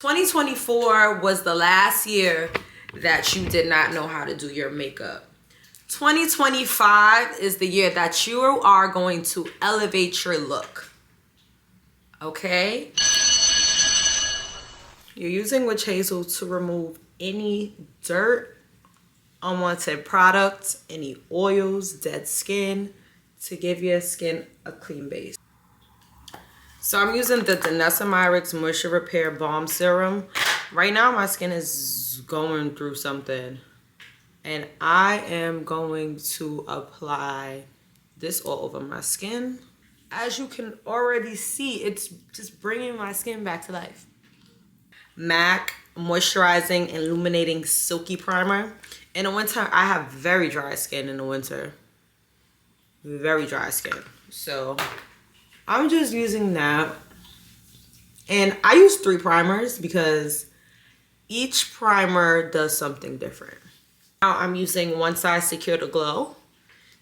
2024 was the last year that you did not know how to do your makeup. 2025 is the year that you are going to elevate your look. Okay? You're using witch hazel to remove any dirt, unwanted products, any oils, dead skin, to give your skin a clean base. So I'm using the Danessa Myricks Moisture Repair Balm Serum. Right now my skin is going through something. And I am going to apply this all over my skin. As you can already see, it's just bringing my skin back to life. MAC Moisturizing Illuminating Silky Primer. In the winter, I have very dry skin in the winter. Very dry skin. So I'm just using that. And I use 3 primers because each primer does something different. Now I'm using One Size Secure to Glow.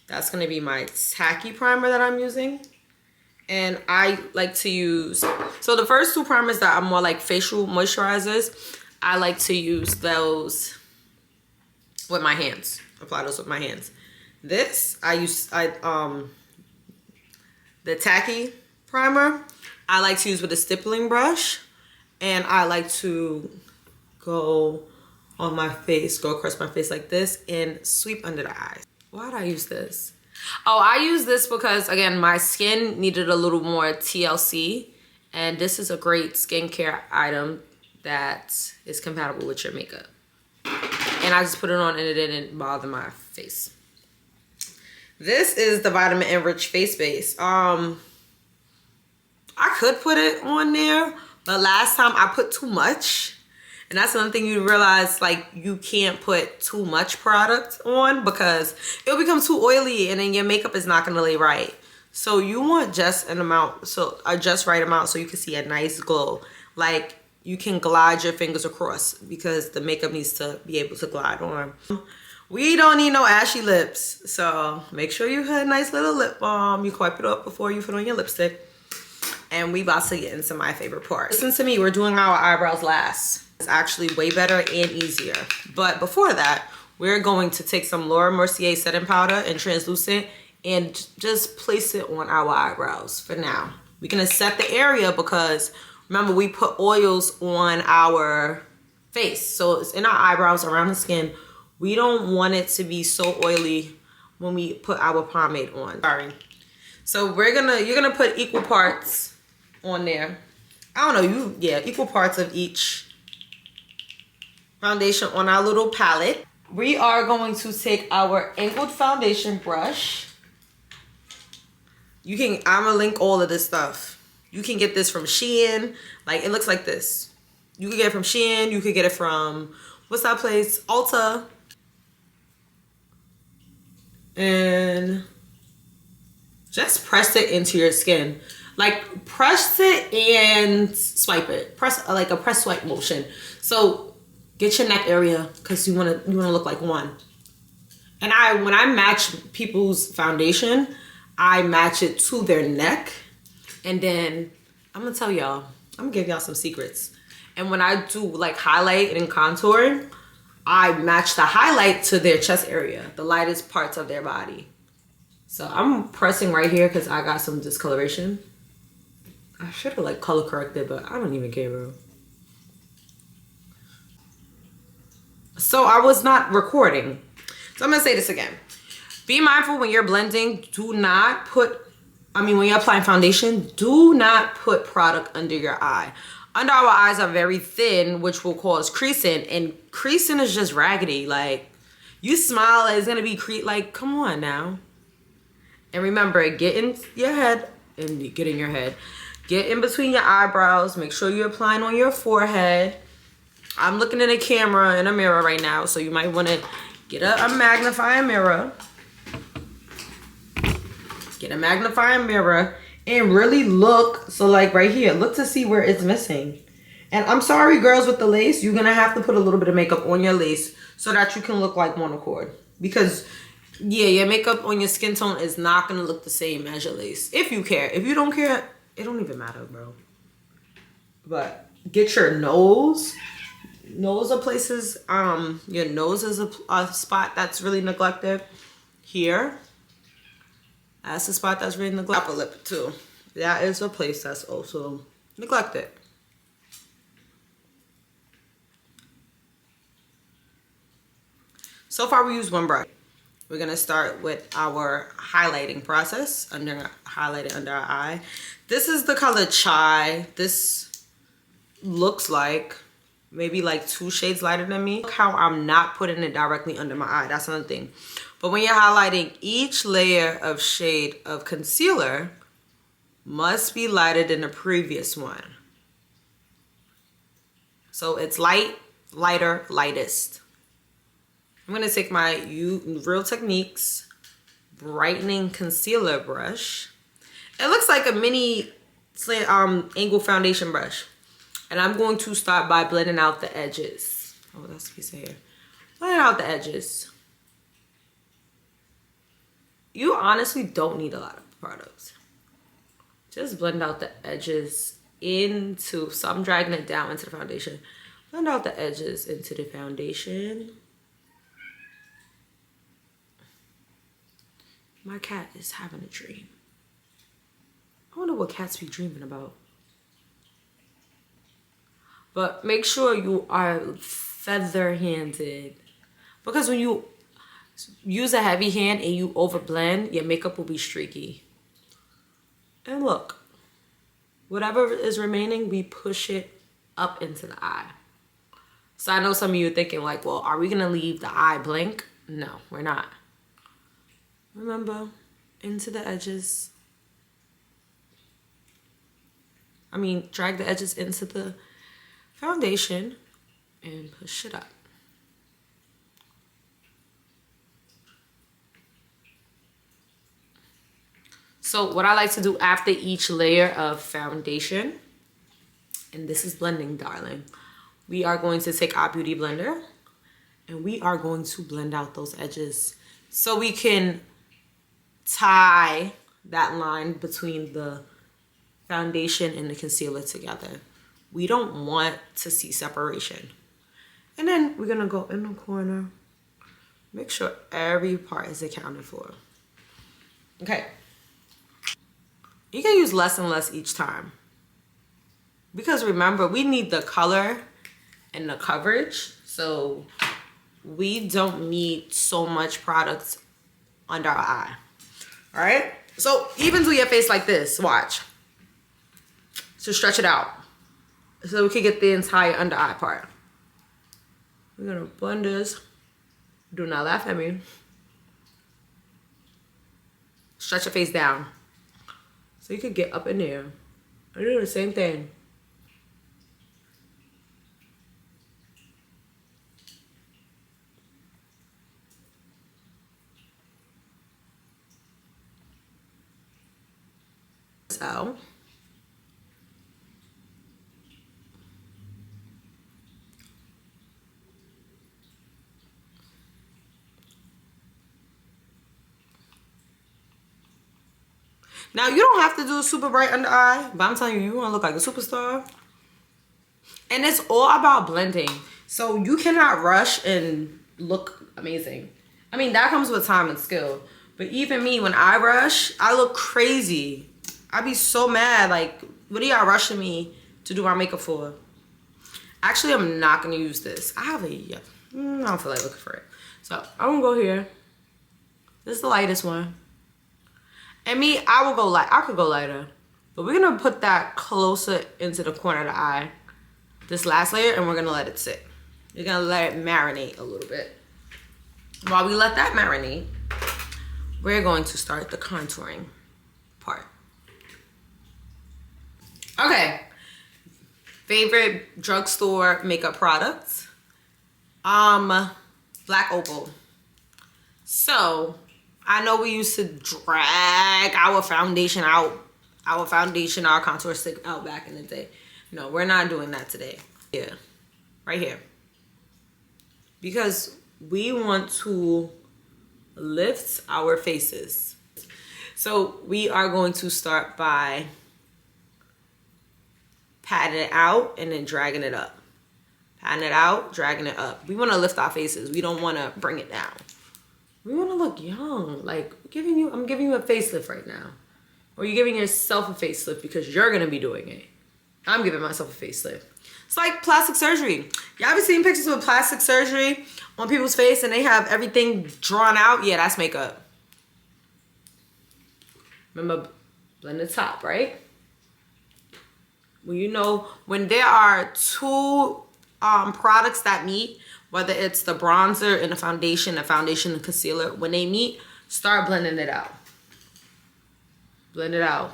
That's going to be my tacky primer that I'm using. And I like to use, so the first 2 primers that are more like facial moisturizers, I like to use those with my hands. Apply those with my hands. This, the tacky primer, I like to use with a stippling brush. And I like to go on my face, go across my face like this and sweep under the eyes. Why did I use this? Oh, I use this because, again, my skin needed a little more TLC. And this is a great skincare item that is compatible with your makeup. And I just put it on and it didn't bother my face. This is the Vitamin Enriched Face Base. I could put it on there, but last time I put too much. And that's another thing you realize, like, you can't put too much product on because it'll become too oily and then your makeup is not gonna lay right. So you want just an amount, so a just right amount so you can see a nice glow. Like, you can glide your fingers across because the makeup needs to be able to glide on. We don't need no ashy lips, so make sure you have a nice little lip balm. You wipe it up before you put on your lipstick. And we about to get into my favorite part. Listen to me, we're doing our eyebrows last. It's actually way better and easier. But before that, we're going to take some Laura Mercier setting powder and translucent and just place it on our eyebrows for now. We're gonna set the area because remember we put oils on our face. So it's in our eyebrows, around the skin. We don't want it to be so oily when we put our pomade on. Sorry. So you're gonna put equal parts on there. I don't know, equal parts of each foundation on our little palette. We are going to take our angled foundation brush. I'm gonna link all of this stuff. You can get this from Shein. Like, it looks like this. You can get it from Shein. You could get it from, what's that place? Ulta. And just press it into your skin. Like, press it and swipe it. Press, like a press swipe motion. So get your neck area because you wanna look like one. And when I match people's foundation, I match it to their neck. And then I'm gonna tell y'all, I'm gonna give y'all some secrets. And when I do like highlight and contouring, I match the highlight to their chest area, the lightest parts of their body. So I'm pressing right here because I got some discoloration. I should have like color corrected, but I don't even care, bro. So I was not recording. So I'm gonna say this again. Be mindful when you're blending, when you're applying foundation, do not put product under your eye. Under our eyes are very thin, which will cause creasing, and creasing is just raggedy. Like, you smile, it's gonna be like, come on now. And remember, get in your head, and get in your head. Get in between your eyebrows, make sure you're applying on your forehead. I'm looking at a camera in a mirror right now, so you might wanna get a magnifying mirror. Get a magnifying mirror and really look. So like right here, look to see where it's missing. And I'm sorry, girls with the lace, you're gonna have to put a little bit of makeup on your lace so that you can look like one accord. Because yeah, your makeup on your skin tone is not gonna look the same as your lace. If you care. If you don't care, it don't even matter, bro. But get your nose. Nose of places, your nose is a spot that's really neglected. Here, that's a spot that's really neglected. Upper lip too. That is a place that's also neglected. So far we used one brush. We're gonna start with our highlighting process, highlighting under our eye. This is the color Chai. This looks like maybe like 2 shades lighter than me. Look how I'm not putting it directly under my eye. That's another thing. But when you're highlighting, each layer of shade of concealer must be lighter than the previous one. So it's light, lighter, lightest. I'm gonna take my Real Techniques brightening concealer brush. It looks like a mini angle foundation brush. And I'm going to start by blending out the edges. Oh, that's a piece of hair. Blending out the edges. You honestly don't need a lot of products. Just blend out the edges into, so I'm dragging it down into the foundation. Blend out the edges into the foundation. My cat is having a dream. I wonder what cats be dreaming about. But make sure you are feather-handed. Because when you use a heavy hand and you overblend, your makeup will be streaky. And look, whatever is remaining, we push it up into the eye. So I know some of you are thinking like, well, are we gonna leave the eye blank? No, we're not. Remember, into the edges. Drag the edges into the foundation and push it up. So what I like to do after each layer of foundation, and this is blending, darling, we are going to take our beauty blender and we are going to blend out those edges so we can tie that line between the foundation and the concealer together. We don't want to see separation. And then we're gonna go in the corner, make sure every part is accounted for. Okay. You can use less and less each time. Because remember, we need the color and the coverage. So we don't need so much product under our eye. All right? So even do your face like this, watch. So stretch it out. So we can get the entire under eye part. We're gonna blend this. Do not laugh at me. Stretch your face down. So you could get up in there. I do the same thing. So. Now, you don't have to do a super bright under eye, but I'm telling you, you want to look like a superstar. And it's all about blending. So you cannot rush and look amazing. That comes with time and skill. But even me, when I rush, I look crazy. I be so mad. Like, what are y'all rushing me to do my makeup for? Actually, I'm not going to use this. I don't feel like looking for it. So I'm going to go here. This is the lightest one. And me, I will go light. I could go lighter. But we're going to put that closer into the corner of the eye. This last layer, and we're going to let it sit. You're going to let it marinate a little bit. While we let that marinate, we're going to start the contouring part. Okay. Favorite drugstore makeup products. Black Opal. So, I know we used to drag our foundation out, our contour stick out back in the day. No, we're not doing that today. Yeah, right here. Because we want to lift our faces. So we are going to start by patting it out and then dragging it up. Patting it out, dragging it up. We want to lift our faces. We don't want to bring it down. We want to look young. Like I'm giving you a facelift right now. Or you're giving yourself a facelift because you're going to be doing it. I'm giving myself a facelift. It's like plastic surgery. Y'all ever seen pictures of plastic surgery on people's face and they have everything drawn out? Yeah, that's makeup. Remember, blend the top, right? Well, when there are two products that meet, whether it's the bronzer and the foundation and concealer, when they meet, start blending it out. Blend it out.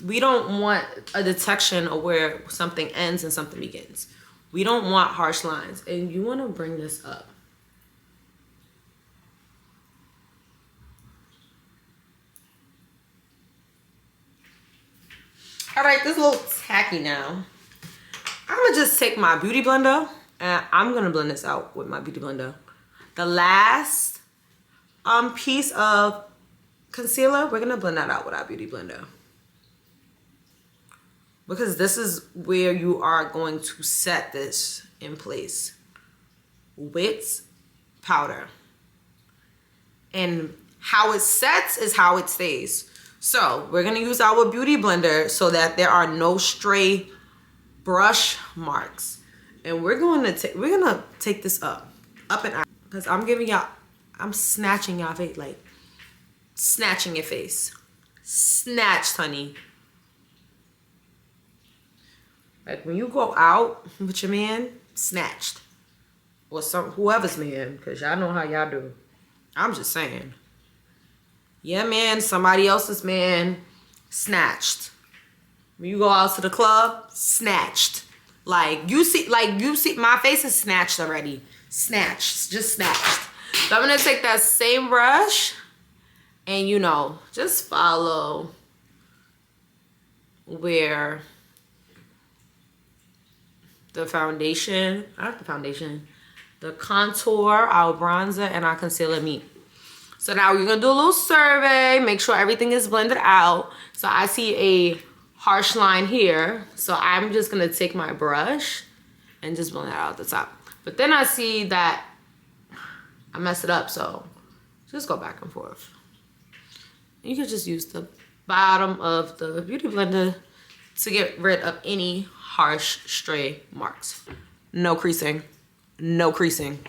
We don't want a detection of where something ends and something begins. We don't want harsh lines. And you want to bring this up. All right, this is a little tacky now. I'm going to just take my beauty blender and I'm going to blend this out with my beauty blender. The last piece of concealer, we're going to blend that out with our beauty blender. Because this is where you are going to set this in place with powder. And how it sets is how it stays. So we're gonna use our beauty blender so that there are no stray brush marks. And we're gonna take this up and out. Because I'm snatching y'all face, like snatching your face. Snatched, honey. Like when you go out with your man, snatched. Or whoever's man, because y'all know how y'all do. I'm just saying. Yeah, man, somebody else's man, snatched. When you go out to the club, snatched. Like you see, my face is snatched already. Snatched, just snatched. So I'm gonna take that same brush and just follow where the contour, our bronzer, and our concealer meet. So now we're gonna do a little survey, make sure everything is blended out. So I see a harsh line here. So I'm just gonna take my brush and just blend that out at the top. But then I see that I messed it up, so just go back and forth. You can just use the bottom of the beauty blender to get rid of any harsh stray marks. No creasing. No creasing.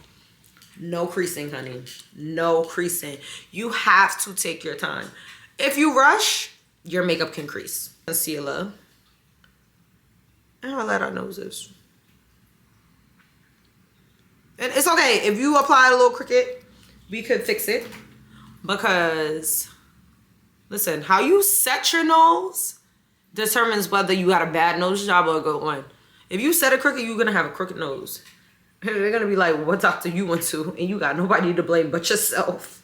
No creasing, honey. No creasing. You have to take your time. If you rush, your makeup can crease. Concealer. And highlight our noses. And it's okay. If you apply a little crooked, we could fix it. Because, listen, how you set your nose determines whether you got a bad nose job or a good one. If you set it crooked, you're going to have a crooked nose. They're going to be like, what doctor you went to? And you got nobody to blame but yourself.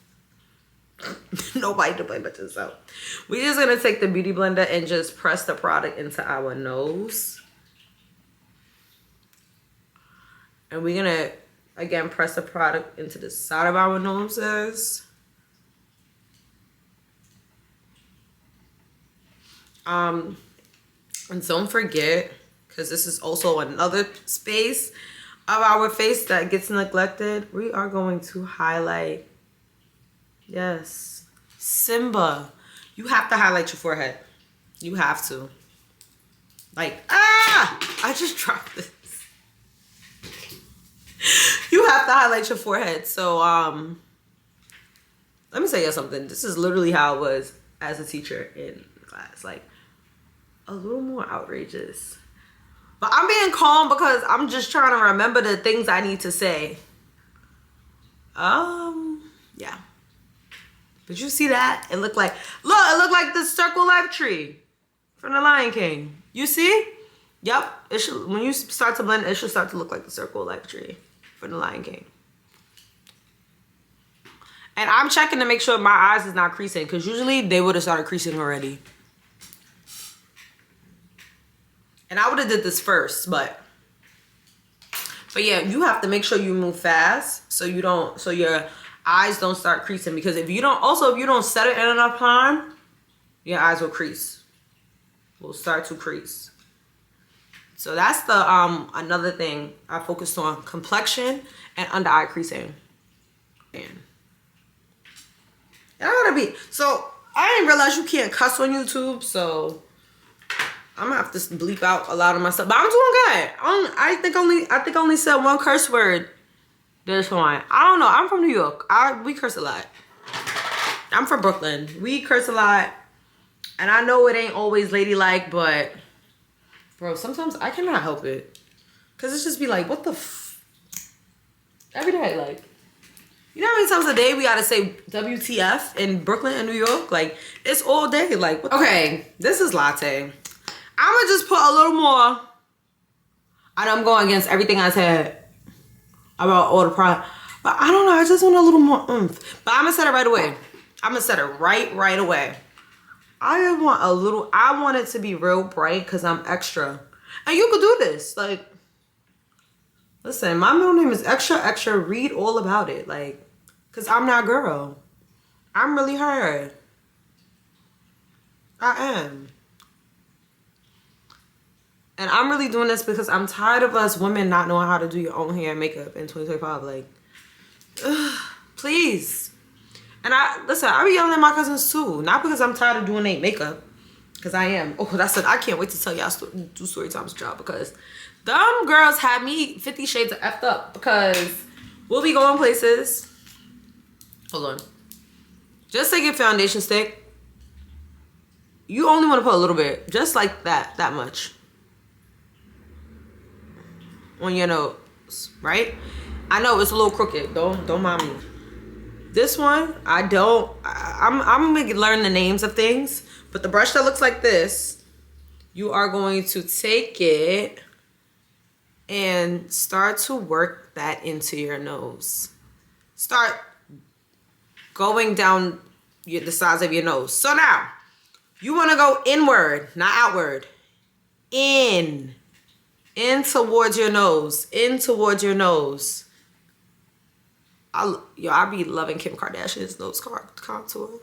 Nobody to blame but yourself. We're just going to take the beauty blender and just press the product into our nose. And we're going to, again, press the product into the side of our noses. And don't forget, because this is also another space of our face that gets neglected, we are going to highlight, yes, Simba. You have to highlight your forehead. You have to. Like, I just dropped this. You have to highlight your forehead. So, let me tell you something. This is literally how it was as a teacher in class. Like, a little more outrageous. But I'm being calm because I'm just trying to remember the things I need to say. Yeah. Did you see that? It looked like, look, it looked like the Circle Life tree from the Lion King. You see? Yep. It should, when you start to blend, it should start to look like the Circle Life tree from the Lion King. And I'm checking to make sure my eyes is not creasing, because usually they would have started creasing already. And I would have did this first, but yeah, you have to make sure you move fast so your eyes don't start creasing, because if you don't set it in enough time, your eyes will crease. Will start to crease. So that's the another thing I focused on: complexion and under eye creasing. And I gotta be so. I didn't realize you can't cuss on YouTube, so I'm gonna have to bleep out a lot of my stuff. But I'm doing good. I think I only said one curse word this one. I don't know. I'm from New York. We curse a lot. I'm from Brooklyn. We curse a lot, and I know it ain't always ladylike, but bro, sometimes I cannot help it, cause it's just be like, what the every day, like. You know how many times a day we gotta say WTF in Brooklyn and New York? Like, it's all day. Like, okay, this is latte. I'ma just put a little more. I know I'm going against everything I said about all the product, but I don't know. I just want a little more oomph. But I'm gonna set it right away. I'm gonna set it right away. I want it to be real bright because I'm extra. And you could do this. Like, listen, my middle name is extra. Read all about it. Like, because I'm not girl. I'm really her. I am. And I'm really doing this because I'm tired of us women not knowing how to do your own hair and makeup in 2025. Like, ugh, please. And I be yelling at my cousins too. Not because I'm tired of doing their makeup. Because I am. Oh, I can't wait to tell y'all do story times with y'all. Because them girls had me 50 shades of effed up. Because we'll be going places. Hold on. Just take your foundation stick. You only want to put a little bit. Just like that much. On your nose. Right? I know it's a little crooked. Don't mind me. This one, I'm gonna learn the names of things, but the brush that looks like this, you are going to take it and start to work that into your nose. Start going down the sides of your nose. So now, you wanna go inward, not outward. In towards your nose, in towards your nose. I be loving Kim Kardashian's nose contour.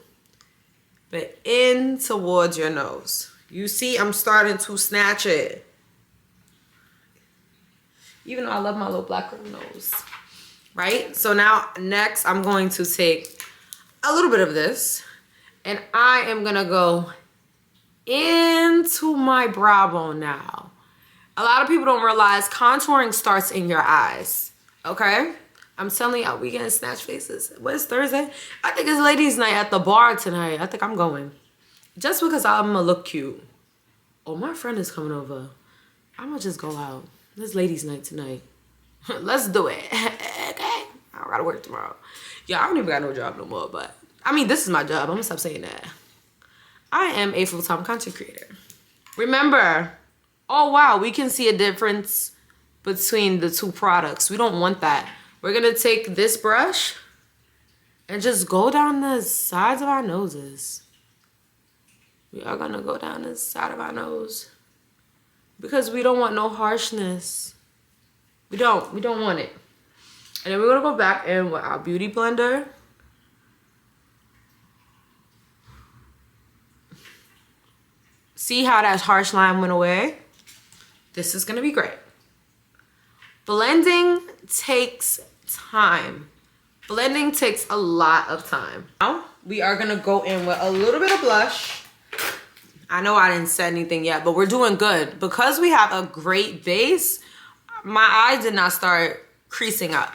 But in towards your nose. You see, I'm starting to snatch it. Even though I love my little black girl nose. Right? So now, next, I'm going to take a little bit of this. And I am going to go into my brow bone now. A lot of people don't realize contouring starts in your eyes. Okay? I'm telling y'all, we getting snatch faces. What is Thursday? I think it's ladies' night at the bar tonight. I think I'm going. Just because I'm gonna look cute. Oh, my friend is coming over. I'm gonna just go out. It's ladies' night tonight. Let's do it. Okay? I gotta work tomorrow. Yeah, I don't even got no job no more, but I mean, this is my job. I'm gonna stop saying that. I am a full-time content creator. Remember, oh wow, we can see a difference between the two products. We don't want that. We're gonna take this brush and just go down the sides of our noses. We are gonna go down the side of our nose because we don't want no harshness. We don't want it. And then we're gonna go back in with our beauty blender. See how that harsh line went away? This is gonna be great. Blending takes time. Blending takes a lot of time. Now, we are gonna go in with a little bit of blush. I know I didn't say anything yet, but we're doing good. Because we have a great base, my eyes did not start creasing up.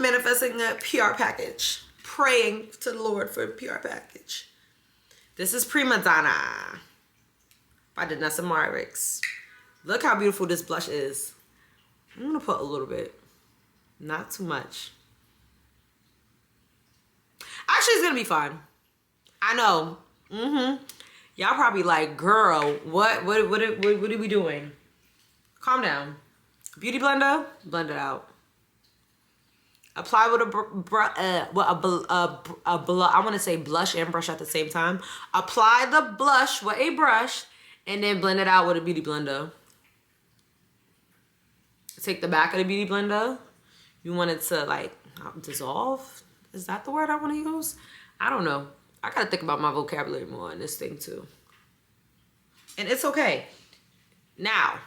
Manifesting a PR package. Praying to the Lord for a PR package. This is Prima Donna by Danessa Marix. Look how beautiful this blush is. I'm gonna put a little bit, not too much. Actually, it's gonna be fun. I know. Y'all probably like, girl, what are we doing? Calm down. Beauty blender, blend it out. Apply with I want to say blush and brush at the same time. Apply the blush with a brush, and then blend it out with a beauty blender. Take the back of the beauty blender. You want it to like dissolve. Is that the word I want to use? I don't know. I gotta think about my vocabulary more on this thing too. And it's okay. Now,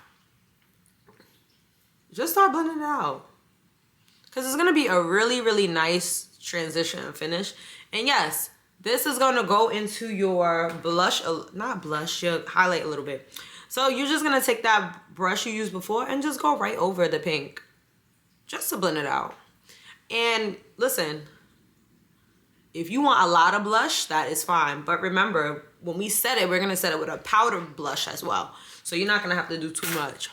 just start blending it out. Because it's going to be a really, really nice transition and finish. And yes, this is going to go into your blush, not blush, your highlight a little bit. So you're just going to take that brush you used before and just go right over the pink. Just to blend it out. And listen, if you want a lot of blush, that is fine. But remember, when we set it, we're going to set it with a powder blush as well. So you're not going to have to do too much.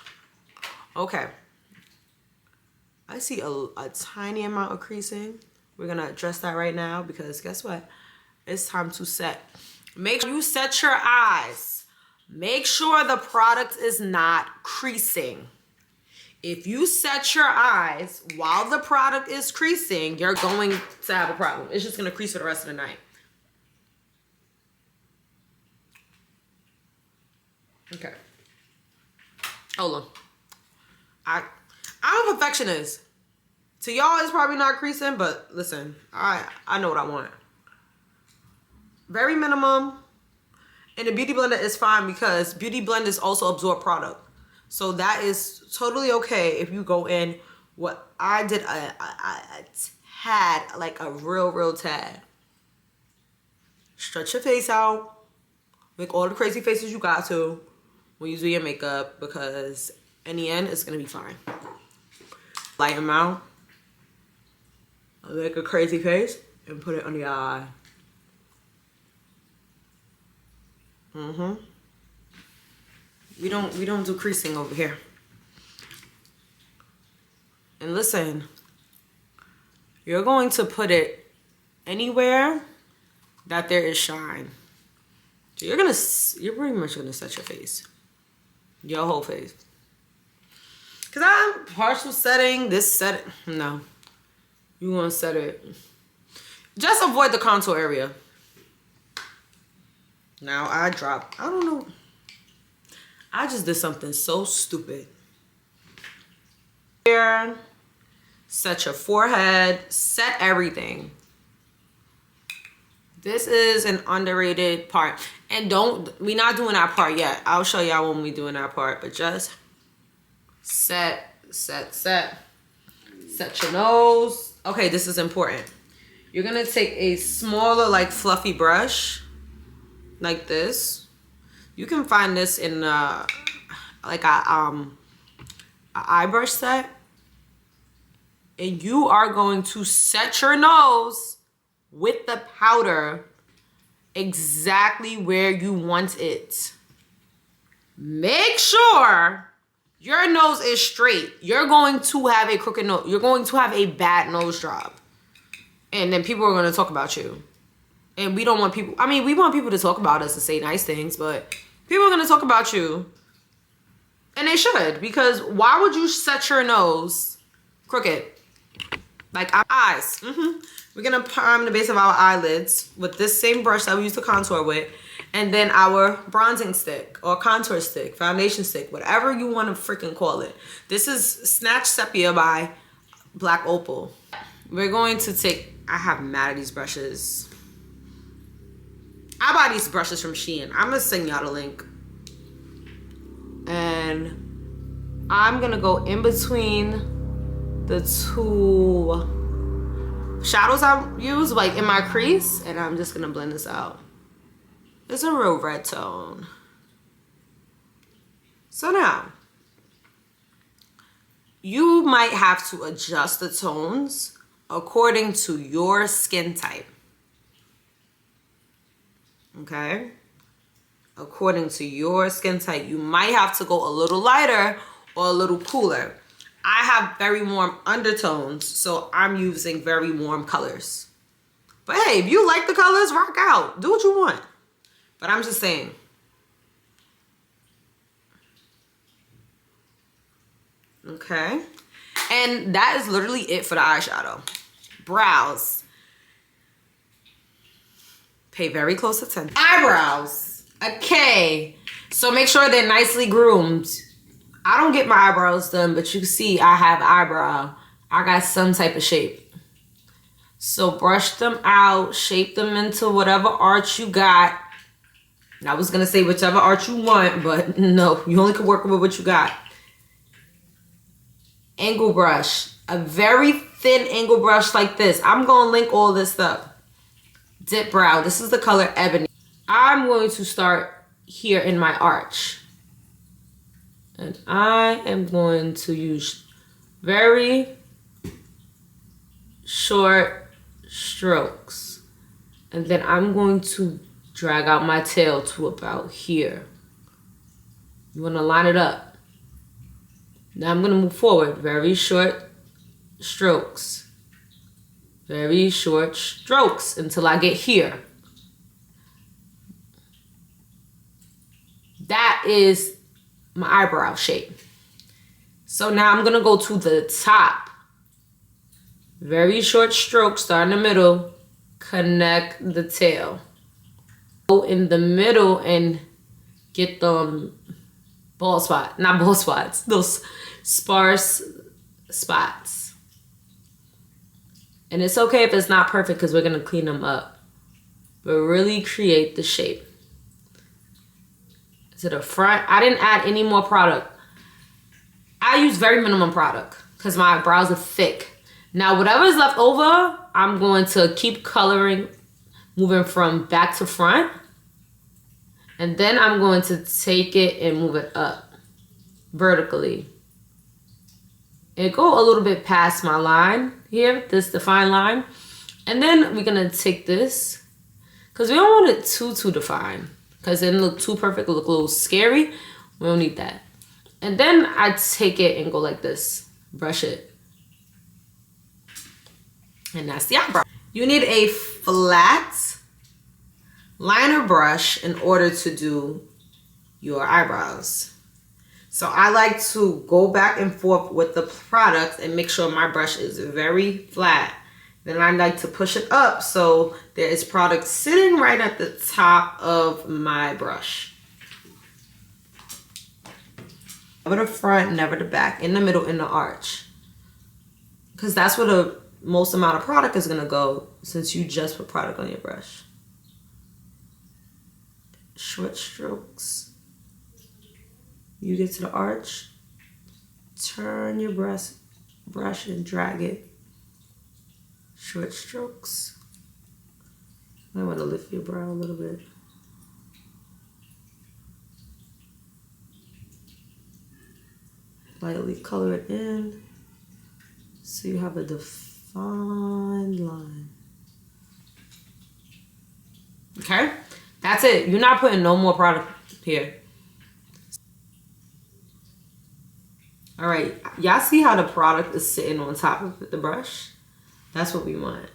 Okay. I see a tiny amount of creasing. We're going to address that right now because guess what? It's time to set. Make sure you set your eyes. Make sure the product is not creasing. If you set your eyes while the product is creasing, you're going to have a problem. It's just going to crease for the rest of the night. Okay. Hold on. I'm a perfectionist. To y'all, it's probably not creasing, but listen, I know what I want. Very minimum. And the Beauty Blender is fine because Beauty Blenders also absorb product. So that is totally okay if you go in. What I did, a tad, like a real tad. Stretch your face out. Make all the crazy faces you got to when you do your makeup because in the end, it's going to be fine. Lighten them out. Make a crazy face and put it under your eye. We don't do creasing over here. And listen, you're going to put it anywhere that there is shine. So you're pretty much gonna set your face, your whole face. Cause I'm partial setting this set. No, you want to set it. Just avoid the contour area. Now I don't know. I just did something so stupid. Here, set your forehead, set everything. This is an underrated part. And we're not doing our part yet. I'll show y'all when we're doing our part, but just set your nose. Okay, this is important. You're gonna take a smaller, like fluffy brush, like this. You can find this in like a eye brush set, and you are going to set your nose with the powder exactly where you want it. Make sure your nose is straight. You're going to have a crooked nose. You're going to have a bad nose job, and then people are going to talk about you. And we don't want people, I mean, we want people to talk about us and say nice things, but people are going to talk about you. And they should, because why would you set your nose crooked? Like our eyes. We're going to prime the base of our eyelids with this same brush that we used to contour with. And then our bronzing stick or contour stick, foundation stick, whatever you want to freaking call it. This is Snatch Sepia by Black Opal. We're going to take, I have mad of these brushes. I buy these brushes from Shein. I'm going to send y'all the link. And I'm going to go in between the two shadows I use, like in my crease. And I'm just going to blend this out. It's a real red tone. So now, you might have to adjust the tones according to your skin type. Okay? According to your skin type, you might have to go a little lighter or a little cooler. I have very warm undertones, so I'm using very warm colors. But hey, if you like the colors, rock out. Do what you want. But I'm just saying. Okay? And that is literally it for the eyeshadow. Brows. Pay very close attention. Eyebrows. Okay. So make sure they're nicely groomed. I don't get my eyebrows done, but you can see I have eyebrow. I got some type of shape. So brush them out. Shape them into whatever art you got. I was going to say whichever art you want, but no. You only can work with what you got. angle brush. A very thin angle brush like this. I'm going to link all this up. Dip brow. This is the color Ebony. I'm going to start here in my arch. And I am going to use very short strokes. And then I'm going to drag out my tail to about here. You want to line it up. Now I'm going to move forward. Very short strokes. Very short strokes until I get here. That is my eyebrow shape. So now I'm going to go to the top. Very short strokes, start in the middle, connect the tail. Go in the middle and get them not bald spots, those sparse spots. And it's okay if it's not perfect because we're going to clean them up. But really create the shape. To the front, I didn't add any more product. I use very minimum product because my brows are thick. Now, whatever is left over, I'm going to keep coloring, moving from back to front. And then I'm going to take it and move it up vertically. And go a little bit past my line here, this defined line. And then we're going to take this, because we don't want it too defined. Because it didn't look too perfect, it look a little scary. We don't need that. And then I take it and go like this, brush it. And that's the eyebrow. You need a flat liner brush in order to do your eyebrows. So I like to go back and forth with the product and make sure my brush is very flat. Then I like to push it up so there is product sitting right at the top of my brush. Never the front, never the back, in the middle, in the arch. Because that's where the most amount of product is going to go since you just put product on your brush. Short strokes. You get to the arch, turn your brush and drag it. Short strokes. I want to lift your brow a little bit. Lightly color it in so you have a defined line. Okay, that's it. You're not putting no more product here. All right, y'all see how the product is sitting on top of the brush? That's what we want.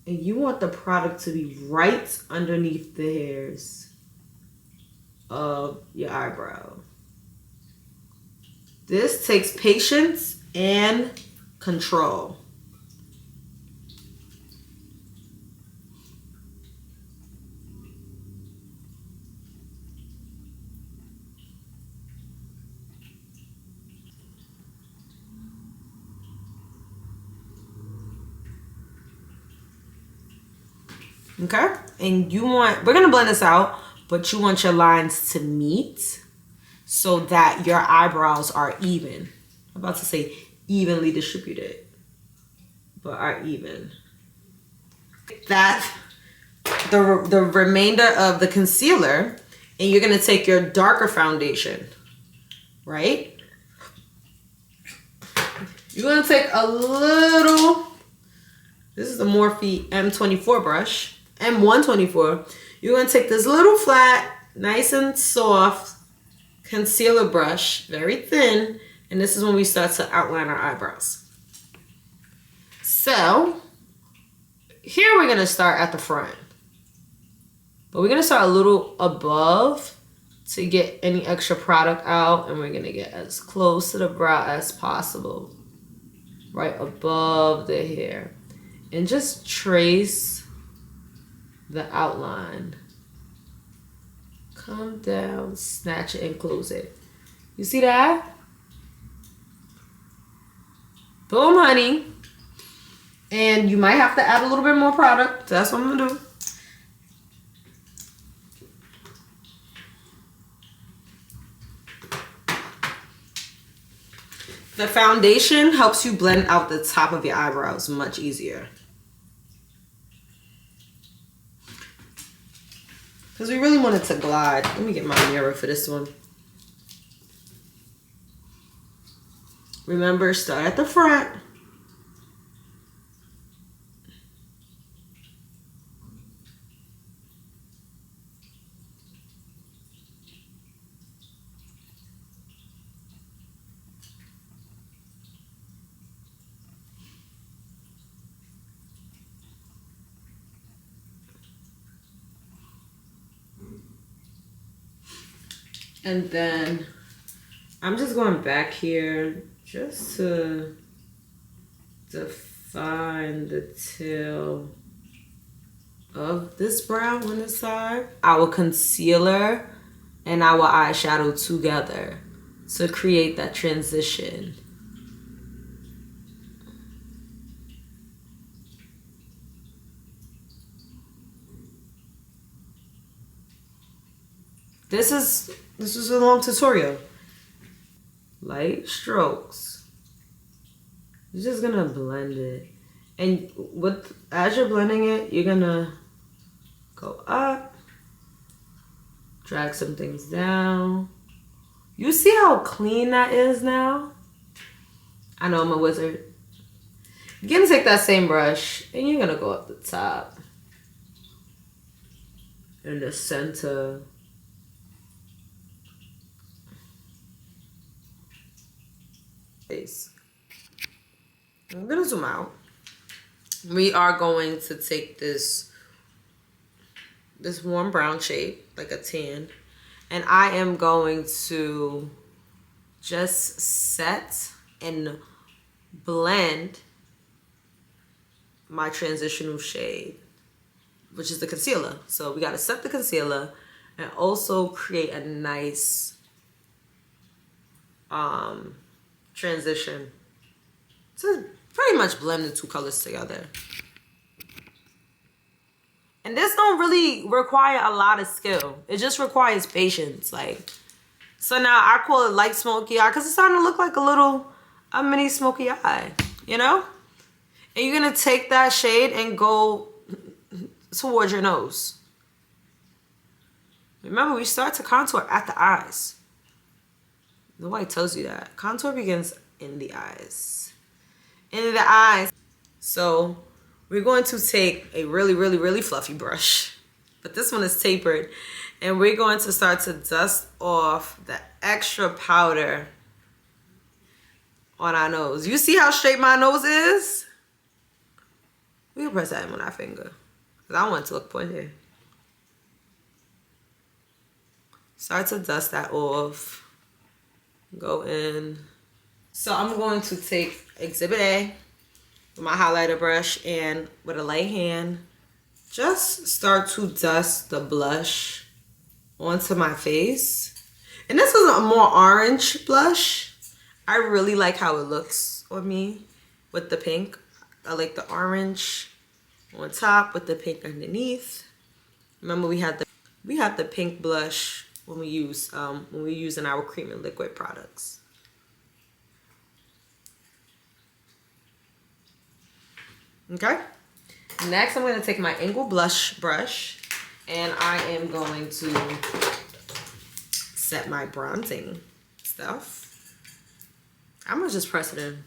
And you want the product to be right underneath the hairs of your eyebrow. This takes patience and control. Okay, and we're gonna blend this out, but you want your lines to meet so that your eyebrows are even. I'm about to say evenly distributed, but are even. That the remainder of the concealer, and you're gonna take your darker foundation, right? You're gonna take a little, this is the Morphe M24 brush. M124, you're going to take this little flat, nice and soft concealer brush, very thin, and this is when we start to outline our eyebrows. So, here we're going to start at the front. But we're going to start a little above to get any extra product out, and we're going to get as close to the brow as possible. Right above the hair. And just trace the outline. Come down, snatch it, and close it. You see that? Boom, honey. And you might have to add a little bit more product. That's what I'm gonna do. The foundation helps you blend out the top of your eyebrows much easier. Because we really want it to glide. Let me get my mirror for this one. Remember, start at the front. And then I'm just going back here just to define the tail of this brow on the side. Our concealer and our eyeshadow together to create that transition. This is a long tutorial. Light strokes. You're just gonna blend it. And as you're blending it, you're gonna go up, drag some things down. You see how clean that is now? I know I'm a wizard. You're gonna take that same brush and you're gonna go up the top. In the center. I'm gonna zoom out. We are going to take this warm brown shade, like a tan, and I am going to just set and blend my transitional shade, which is the concealer. So we got to set the concealer and also create a nice transition to pretty much blend the two colors together. And this don't really require a lot of skill. It just requires patience. Like, so now I call it light smoky eye because it's starting to look like a mini smoky eye, you know? And you're gonna take that shade and go towards your nose. Remember, we start to contour at the eyes. Nobody tells you that. Contour begins in the eyes. In the eyes. So we're going to take a really, really, really fluffy brush. But this one is tapered. And we're going to start to dust off the extra powder on our nose. You see how straight my nose is? We can press that in with our finger. Because I want it to look pointed. Start to dust that off. Go in. So I'm going to take Exhibit A with my highlighter brush and with a light hand, just start to dust the blush onto my face. And this is a more orange blush. I really like how it looks on me with the pink. I like the orange on top with the pink underneath. Remember we had the pink blush when we we're using our cream and liquid products. Okay. Next, I'm going to take my angled blush brush and I am going to set my bronzing stuff. I'm going to just press it in.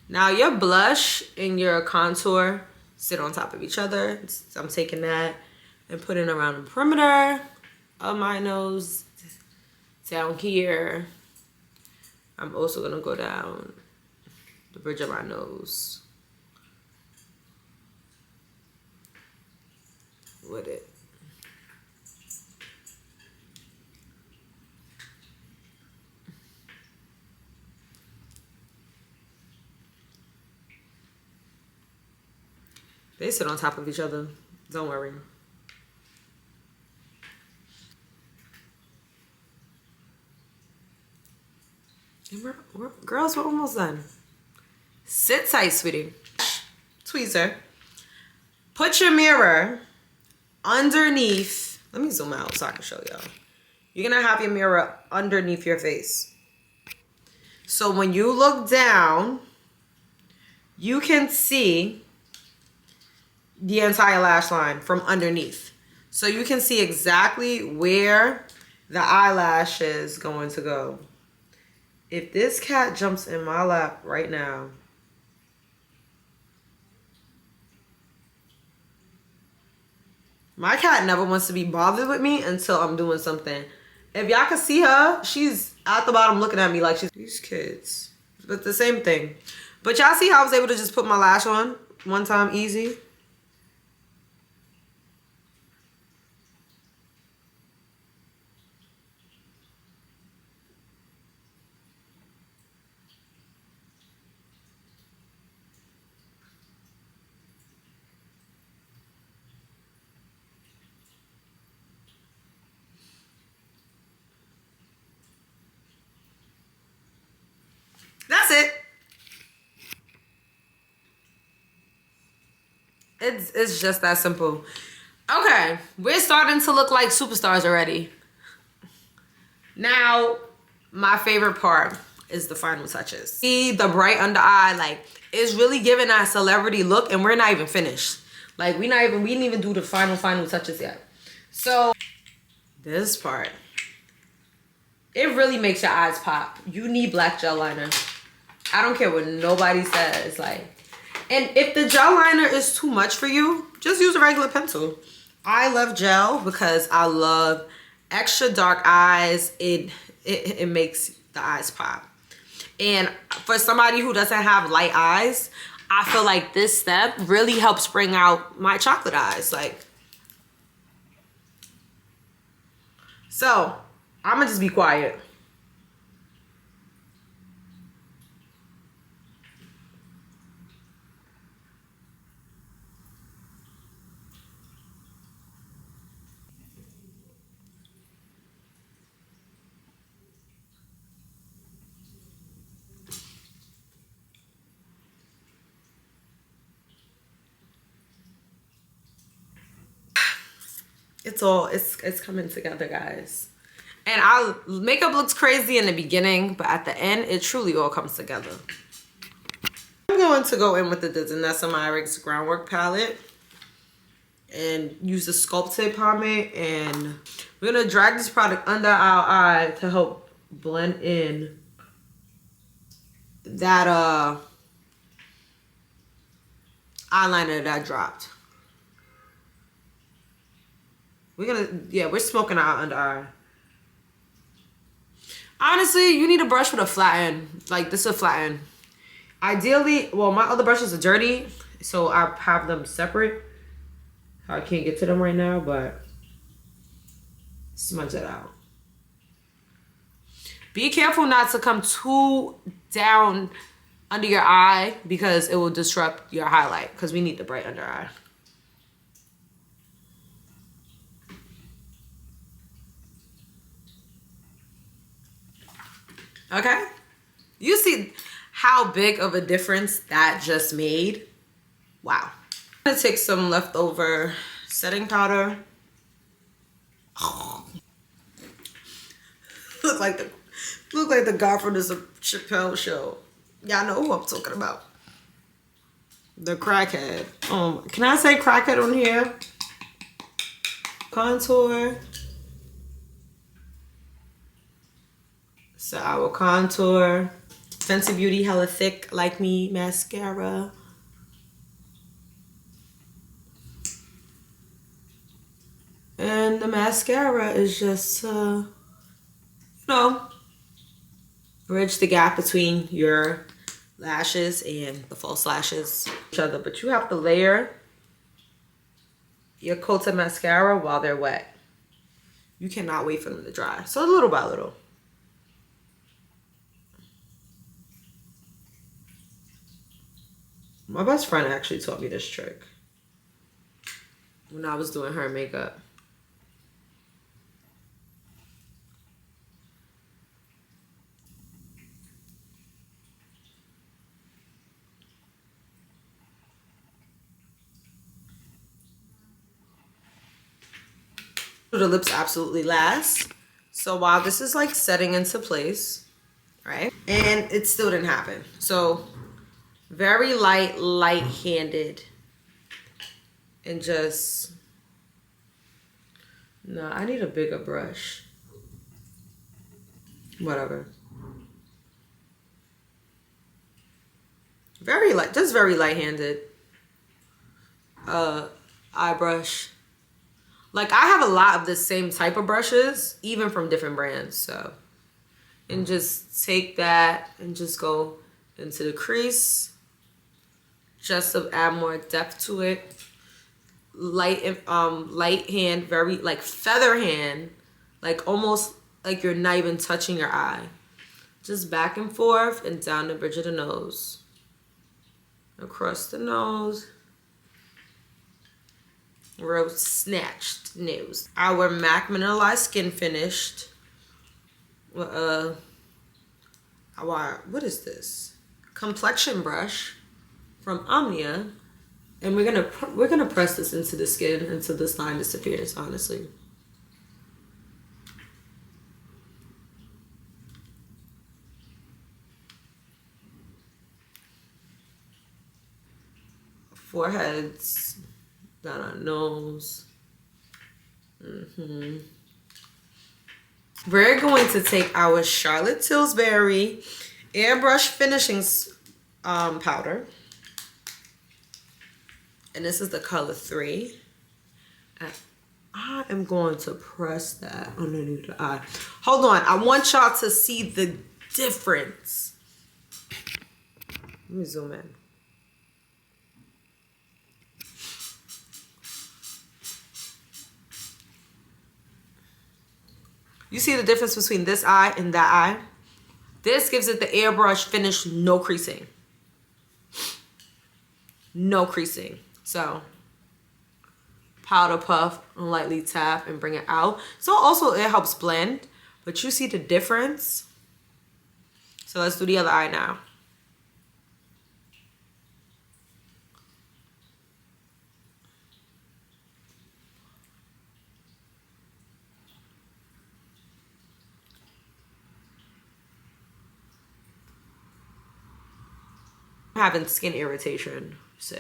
Now your blush and your contour sit on top of each other. So I'm taking that and putting it around the perimeter of my nose, down here. I'm also gonna go down the bridge of my nose with it. They sit on top of each other. Don't worry. Girls, we're almost done. Sit tight, sweetie. Tweezer. Put your mirror underneath Let me zoom out so I can show y'all. You're gonna have your mirror underneath your face. So when you look down, you can see the entire lash line from underneath. So you can see exactly where the eyelash is going to go. If this cat jumps in my lap right now, my cat never wants to be bothered with me until I'm doing something. If y'all can see her, she's at the bottom looking at me like she's... These kids. But the same thing. But y'all see how I was able to just put my lash on one time easy? That's it. It's just that simple. Okay, we're starting to look like superstars already. Now, my favorite part is the final touches. See the bright under eye, like it's really giving that celebrity look, and we're not even finished. Like we didn't even do the final touches yet. So this part, it really makes your eyes pop. You need black gel liner. I don't care what nobody says, like. And if the gel liner is too much for you, just use a regular pencil. I love gel because I love extra dark eyes. It makes the eyes pop. And for somebody who doesn't have light eyes, I feel like this step really helps bring out my chocolate eyes. Like, so I'm gonna just be quiet. It's coming together, guys. And makeup looks crazy in the beginning, but at the end, it truly all comes together. I'm going to go in with the Danessa Myricks Groundwork palette and use the sculpted pomade, and we're gonna drag this product under our eye to help blend in that eyeliner that I dropped. We're smoking our under eye. Honestly, you need a brush with a flat end. Like, this is a flat end. Ideally, well, my other brushes are dirty, so I have them separate. I can't get to them right now, but smudge it out. Be careful not to come too down under your eye because it will disrupt your highlight, because we need the bright under eye. Okay, you see how big of a difference that just made? Wow. I'm gonna take some leftover setting powder. Oh. Look like the guy from this Chappelle show. Y'all know who I'm talking about. The crackhead. Can I say crackhead on here? Contour. So I will contour. Fenty Beauty Hella Thick Like Me mascara. And the mascara is just to, bridge the gap between your lashes and the false lashes each other. But you have to layer your coats of mascara while they're wet. You cannot wait for them to dry. So little by little. My best friend actually taught me this trick when I was doing her makeup. The lips absolutely last. So while this is like setting into place, right? And it still didn't happen. So very light-handed. And just, no, I need a bigger brush. Whatever. Very light, just very light-handed. Eye brush. Like, I have a lot of the same type of brushes, even from different brands, so. And just take that and just go into the crease. Just to add more depth to it. Light hand, very, like, feather hand. Like, almost like you're not even touching your eye. Just back and forth and down the bridge of the nose. Across the nose. Real snatched nose. Our MAC Mineralized Skin finished. What is this? Complexion brush from Omnia, and we're gonna press this into the skin until this line disappears. Honestly. Foreheads. Down our nose. We're going to take our Charlotte Tilbury Airbrush Finishing powder. And this is the color 3. And I am going to press that underneath the eye. Hold on. I want y'all to see the difference. Let me zoom in. You see the difference between this eye and that eye? This gives it the airbrush finish, no creasing. No creasing. So, powder puff and lightly tap and bring it out. So also it helps blend, but you see the difference? So let's do the other eye now. Having skin irritation, so,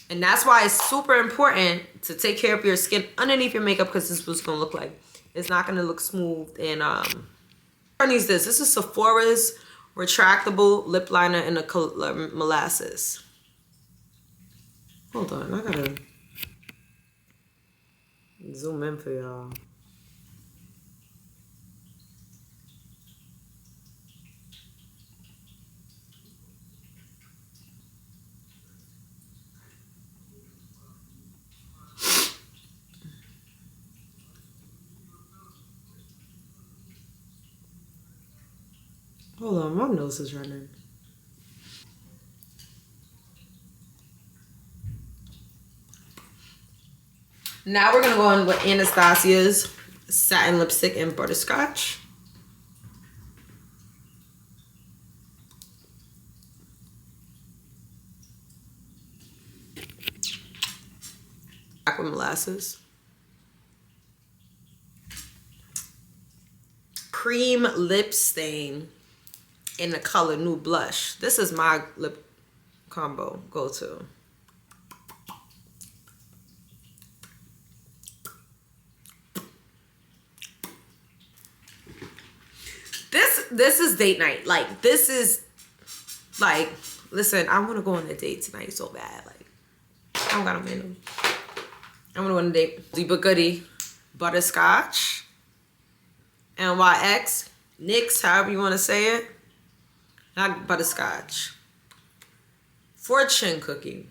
and that's why it's super important to take care of your skin underneath your makeup, because this is what it's gonna look like. It's not gonna look smooth. And needs this is Sephora's retractable lip liner in the color Molasses. Hold on, I gotta zoom in for y'all. Hold on, my nose is running. Now we're gonna go in with Anastasia's satin lipstick in Butterscotch. Back with Molasses. Cream lip stain in the color Nude Blush. This is my lip combo go-to. This is date night. Like, this is like, listen, I want to go on a date tonight so bad. Like, I don't got no man. I'm gonna go on a date. But goodie, Butterscotch, NYX, NYX, however you want to say it. Not Butterscotch. Fortune cookie.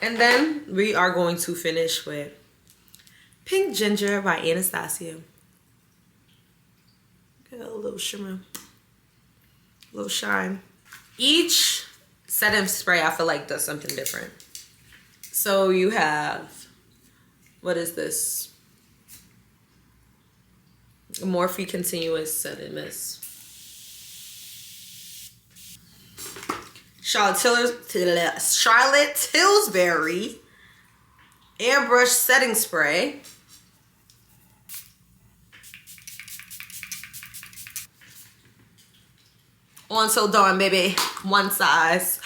And then we are going to finish with Pink Ginger by Anastasia. Get a little shimmer, a little shine. Each setting spray I feel like does something different. So you have, what is this? Morphe Continuous Setting Mist. Charlotte Tilbury airbrush setting spray. On so darn, baby. One size.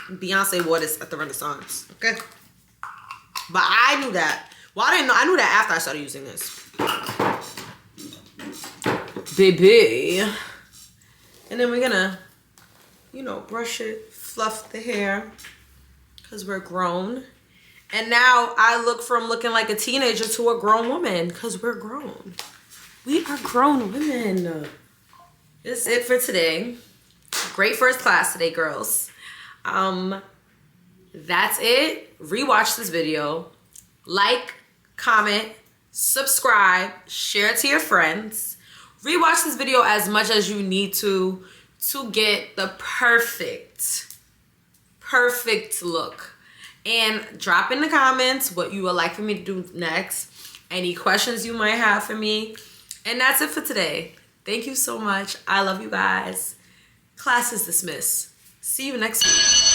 Beyonce wore this at the Renaissance. Okay. But I knew that. Well, I didn't know. I knew that after I started using this. Baby. And then we're gonna, you know, brush it, fluff the hair. Because we're grown. And now I look from looking like a teenager to a grown woman. Because we're grown. We are grown women. This is it for today. Great first class today, girls. That's it. Rewatch this video. Like, comment, subscribe, share it to your friends. Rewatch this video as much as you need to get the perfect look. And drop in the comments what you would like for me to do next. Any questions you might have for me. And that's it for today. Thank you so much. I love you guys. Class is dismissed. See you next week.